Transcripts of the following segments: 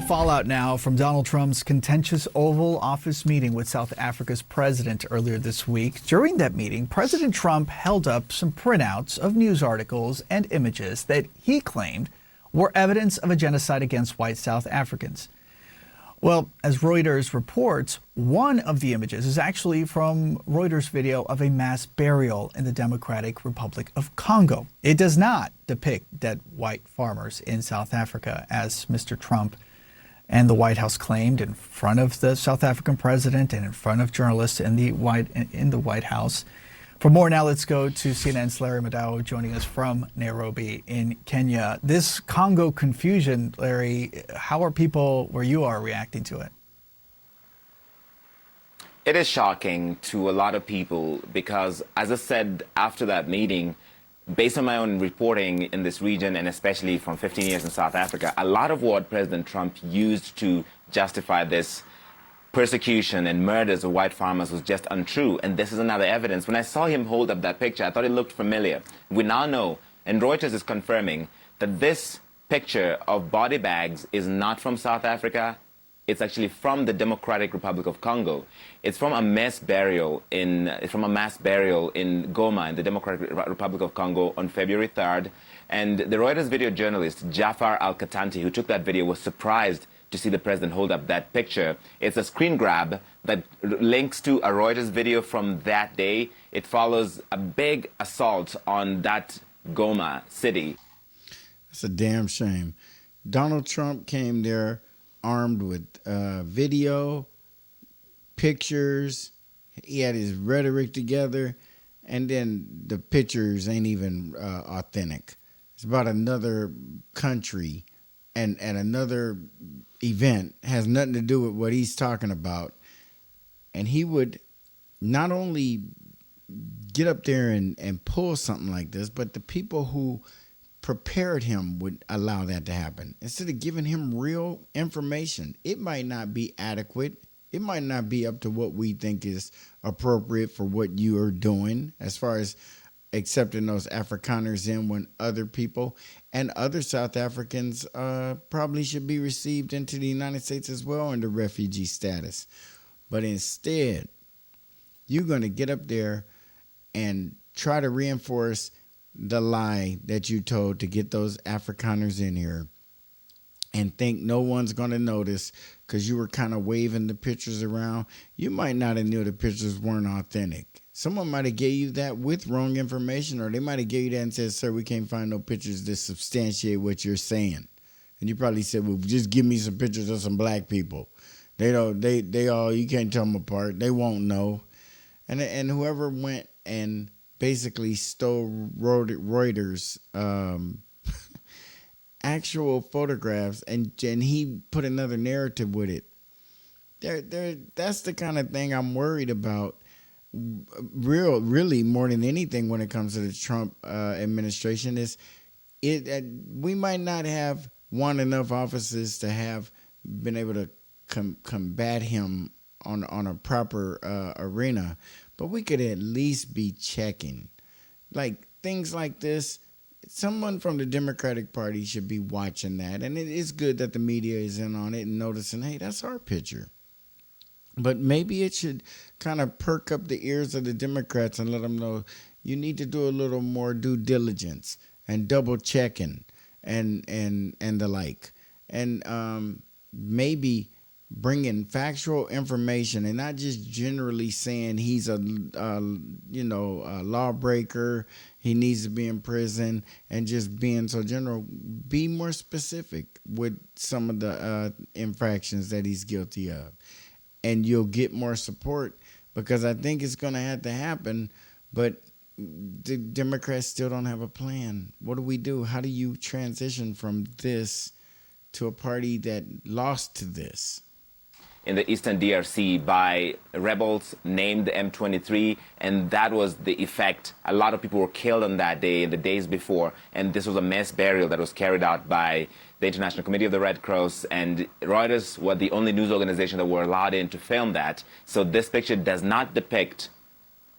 Fallout now from Donald Trump's contentious Oval Office meeting with South Africa's president earlier this week. During that meeting, President Trump held up some printouts of news articles and images that he claimed were evidence of a genocide against white South Africans. Well, as Reuters reports, one of the images is actually from Reuters' video of a mass burial in the Democratic Republic of Congo. It does not depict dead white farmers in South Africa, as Mr. Trump and the White House claimed in front of the South African president and in front of journalists in the White House. For more now, let's go to CNN's Larry Madao joining us from Nairobi in Kenya. This Congo confusion, Larry, how are people where you are reacting to it? It is shocking to a lot of people because, as I said after that meeting, based on my own reporting in this region, and especially from 15 years in South Africa, a lot of what President Trump used to justify this persecution and murders of white farmers was just untrue. And this is another evidence. When I saw him hold up that picture, I thought it looked familiar. We now know, and Reuters is confirming, that this picture of body bags is not from South Africa. It's actually from the Democratic Republic of Congo. It's from a mass burial in Goma, in the Democratic Republic of Congo, on February 3rd. And the Reuters video journalist, Jafar Al-Katanti, who took that video, was surprised to see the president hold up that picture. It's a screen grab that links to a Reuters video from that day. It follows a big assault on that Goma city. It's a damn shame. Donald Trump came there armed with video, pictures. He had his rhetoric together, and then the pictures ain't even authentic. It's about another country and another event, has nothing to do with what he's talking about. And he would not only get up there and pull something like this, but the people who prepared him would allow that to happen. Instead of giving him real information, it might not be adequate. It might not be up to what we think is appropriate for what you are doing as far as accepting those Afrikaners in when other people and other South Africans probably should be received into the United States as well under refugee status. But instead, you're going to get up there and try to reinforce the lie that you told to get those Afrikaners in here and think no one's going to notice because you were kind of waving the pictures around. You might not have knew the pictures weren't authentic. Someone might have gave you that with wrong information, or they might have gave you that and said, sir, we can't find no pictures that substantiate what you're saying. And you probably said, well, just give me some pictures of some black people. They all, you can't tell them apart. They won't know. And whoever went and basically stole Reuters actual photographs and he put another narrative with it. That's the kind of thing I'm worried about. Really more than anything when it comes to the Trump administration is we might not have won enough offices to have been able to combat him on a proper arena, but we could at least be checking like things like this. Someone from the Democratic Party should be watching that, and it is good that the media is in on it and noticing, hey, that's our picture. But maybe it should kind of perk up the ears of the Democrats and let them know you need to do a little more due diligence and double checking and the like. And maybe bringing factual information and not just generally saying he's a lawbreaker, he needs to be in prison, and just being so general. Be more specific with some of the infractions that he's guilty of. And you'll get more support because I think it's going to have to happen. But the Democrats still don't have a plan. What do we do? How do you transition from this to a party that lost to this? In the eastern DRC by rebels named the M23, and that was the effect. A lot of people were killed on that day, the days before, and this was a mass burial that was carried out by the International Committee of the Red Cross, and Reuters were the only news organization that were allowed in to film that. So this picture does not depict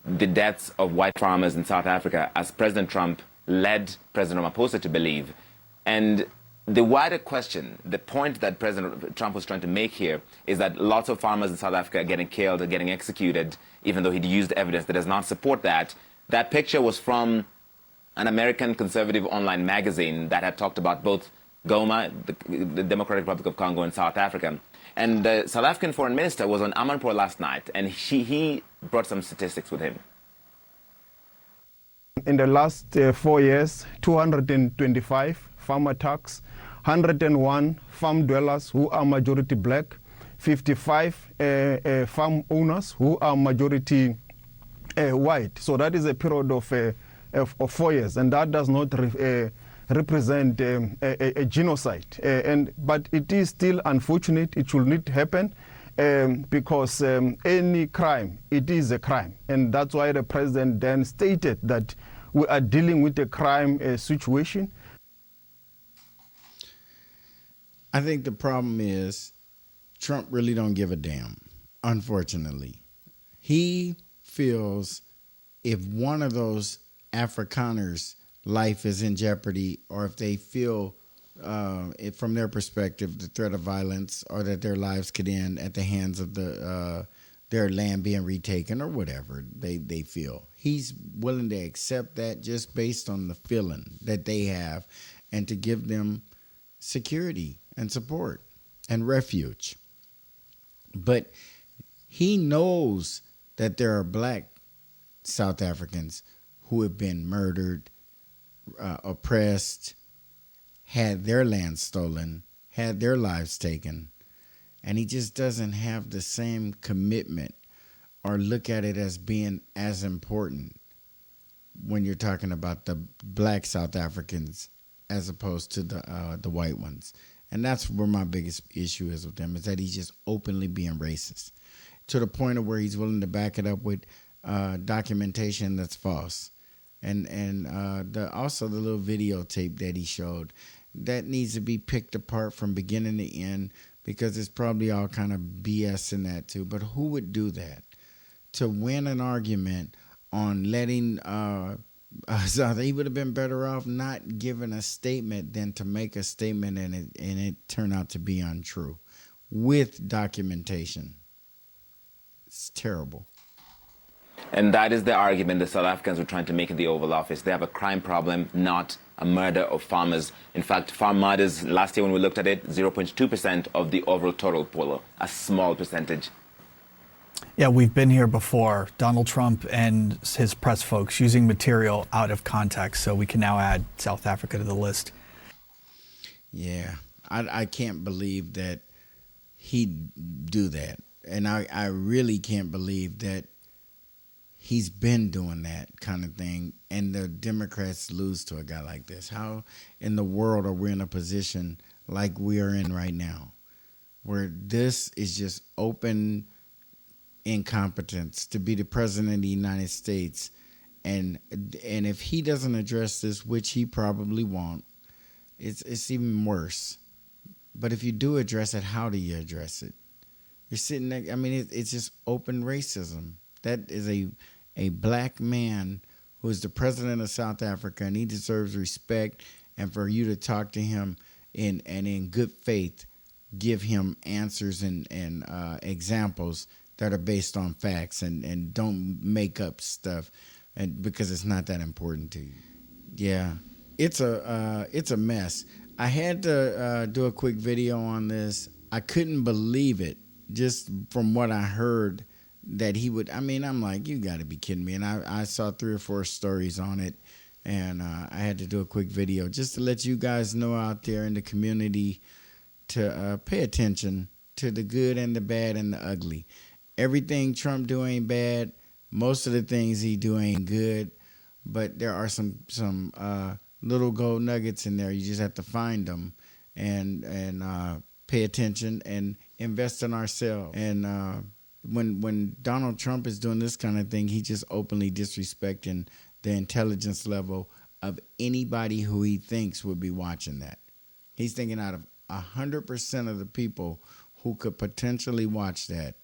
the deaths of white farmers in South Africa, as President Trump led President Ramaphosa to believe. And the wider question, the point that President Trump was trying to make here is that lots of farmers in South Africa are getting killed or getting executed, even though he'd used evidence that does not support that. That picture was from an American conservative online magazine that had talked about both Goma, the Democratic Republic of Congo, and South Africa. And the South African foreign minister was on Amanpour last night, and he brought some statistics with him. In the last 4 years, 225 farm attacks, 101 farm dwellers who are majority black, 55 farm owners who are majority white. So that is a period of 4 years, and that does not represent a genocide. But it is still unfortunate. It should not happen because any crime, it is a crime. And that's why the president then stated that we are dealing with a crime situation. I think the problem is Trump really don't give a damn, unfortunately. He feels if one of those Afrikaners' life is in jeopardy, or if they feel from their perspective the threat of violence, or that their lives could end at the hands of their land being retaken, or whatever they feel, he's willing to accept that just based on the feeling that they have, and to give them security and support and refuge. But he knows that there are black South Africans who have been murdered, oppressed, had their land stolen, had their lives taken, and he just doesn't have the same commitment or look at it as being as important when you're talking about the black South Africans as opposed to the white ones. And that's where my biggest issue is with him, is that he's just openly being racist to the point of where he's willing to back it up with documentation that's false. And also the little videotape that he showed, that needs to be picked apart from beginning to end, because it's probably all kind of BS in that too. But who would do that to win an argument on letting so he would have been better off not giving a statement than to make a statement and it turn out to be untrue with documentation. It's terrible. And that is the argument the South Africans were trying to make in the Oval Office. They have a crime problem, not a murder of farmers. In fact, farm murders, last year when we looked at it, 0.2% of the overall total pool, a small percentage. Yeah, we've been here before, Donald Trump and his press folks using material out of context, so we can now add South Africa to the list. Yeah, I can't believe that he'd do that. And I really can't believe that he's been doing that kind of thing, and the Democrats lose to a guy like this. How in the world are we in a position like we are in right now, where this is just open incompetence to be the president of the United States? And if he doesn't address this, which he probably won't, it's even worse. But if you do address it, how do you address it? You're sitting there, I mean, it's just open racism. That is a black man who is the president of South Africa, and he deserves respect. And for you to talk to him in good faith, give him answers and examples that are based on facts, and don't make up stuff, and because it's not that important to you. Yeah, it's a mess. I had to do a quick video on this. I couldn't believe it just from what I heard that he would. I mean, I'm like, you got to be kidding me. And I saw 3 or 4 stories on it, and I had to do a quick video just to let you guys know out there in the community to pay attention to the good and the bad and the ugly. Everything Trump do ain't bad. Most of the things he do ain't good, but there are some little gold nuggets in there. You just have to find them and pay attention and invest in ourselves. And when Donald Trump is doing this kind of thing, he just openly disrespecting the intelligence level of anybody who he thinks would be watching that. He's thinking out of 100% of the people who could potentially watch that,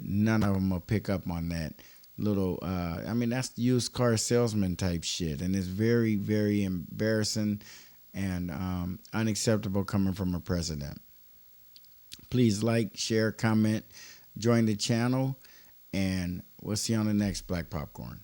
none of them will pick up on that little, I mean, that's used car salesman type shit. And it's very, very embarrassing and unacceptable coming from a president. Please like, share, comment, join the channel, and we'll see you on the next Black Popcorn.